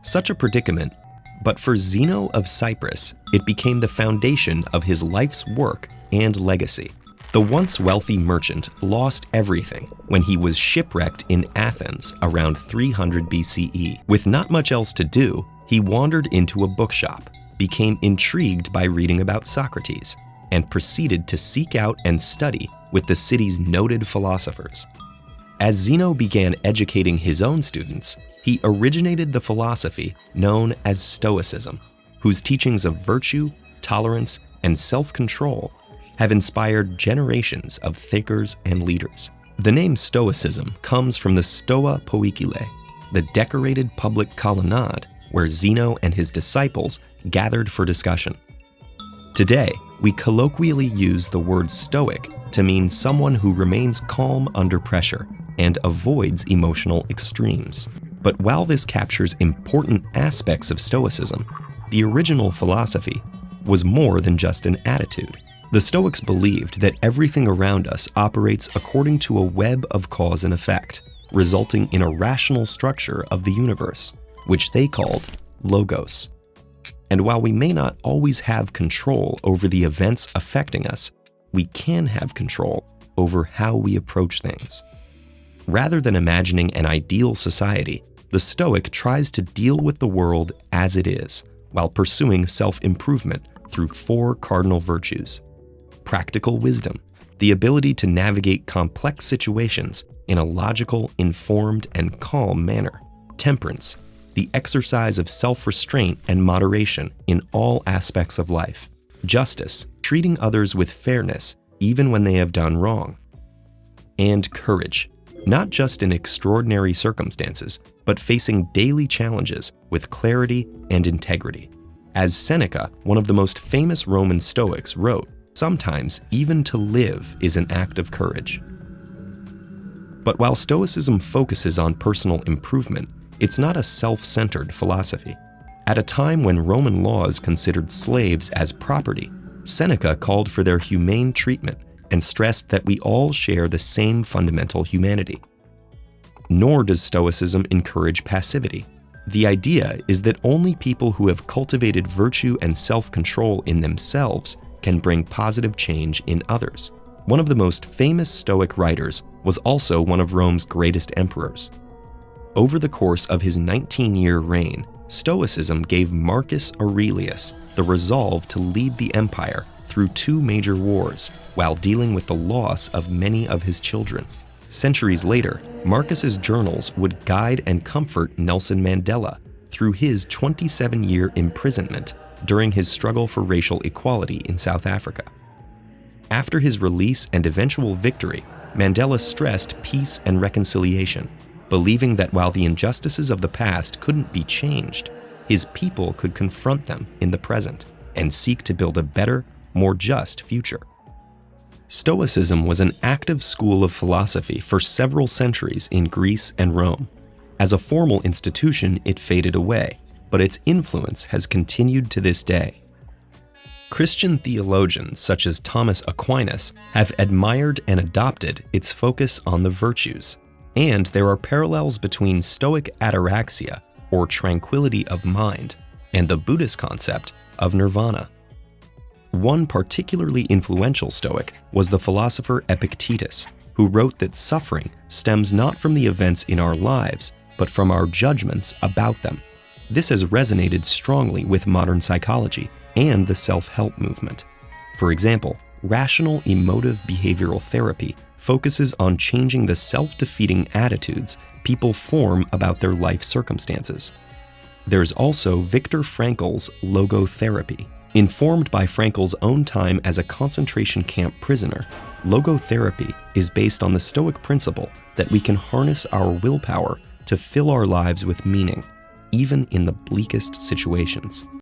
Such a predicament, but for Zeno of Cyprus, it became the foundation of his life's work and legacy. The once wealthy merchant lost everything when he was shipwrecked in Athens around 300 BCE. With not much else to do, he wandered into a bookshop, became intrigued by reading about Socrates, and proceeded to seek out and study with the city's noted philosophers. As Zeno began educating his own students, he originated the philosophy known as Stoicism, whose teachings of virtue, tolerance, and self-control have inspired generations of thinkers and leaders. The name Stoicism comes from the Stoa Poikile, the decorated public colonnade where Zeno and his disciples gathered for discussion. Today, we colloquially use the word stoic to mean someone who remains calm under pressure and avoids emotional extremes. But while this captures important aspects of Stoicism, the original philosophy was more than just an attitude. The Stoics believed that everything around us operates according to a web of cause and effect, resulting in a rational structure of the universe, which they called logos. And while we may not always have control over the events affecting us, we can have control over how we approach things. Rather than imagining an ideal society, the Stoic tries to deal with the world as it is, while pursuing self-improvement through 4 cardinal virtues. Practical wisdom, the ability to navigate complex situations in a logical, informed, and calm manner. Temperance, the exercise of self-restraint and moderation in all aspects of life. Justice, treating others with fairness even when they have done wrong. And courage, not just in extraordinary circumstances, but facing daily challenges with clarity and integrity. As Seneca, one of the most famous Roman Stoics, wrote, "Sometimes even to live is an act of courage." But while Stoicism focuses on personal improvement, it's not a self-centered philosophy. At a time when Roman laws considered slaves as property, Seneca called for their humane treatment and stressed that we all share the same fundamental humanity. Nor does Stoicism encourage passivity. The idea is that only people who have cultivated virtue and self-control in themselves can bring positive change in others. One of the most famous Stoic writers was also one of Rome's greatest emperors. Over the course of his 19-year reign, Stoicism gave Marcus Aurelius the resolve to lead the empire through 2 major wars while dealing with the loss of many of his children. Centuries later, Marcus's journals would guide and comfort Nelson Mandela through his 27-year imprisonment during his struggle for racial equality in South Africa. After his release and eventual victory, Mandela stressed peace and reconciliation, believing that while the injustices of the past couldn't be changed, his people could confront them in the present and seek to build a better, more just future. Stoicism was an active school of philosophy for several centuries in Greece and Rome. As a formal institution, it faded away, but its influence has continued to this day. Christian theologians such as Thomas Aquinas have admired and adopted its focus on the virtues, and there are parallels between Stoic ataraxia, or tranquility of mind, and the Buddhist concept of nirvana. One particularly influential Stoic was the philosopher Epictetus, who wrote that suffering stems not from the events in our lives, but from our judgments about them. This has resonated strongly with modern psychology and the self-help movement. For example, rational emotive behavioral therapy focuses on changing the self-defeating attitudes people form about their life circumstances. There's also Viktor Frankl's logotherapy. Informed by Frankl's own time as a concentration camp prisoner, logotherapy is based on the Stoic principle that we can harness our willpower to fill our lives with meaning, even in the bleakest situations.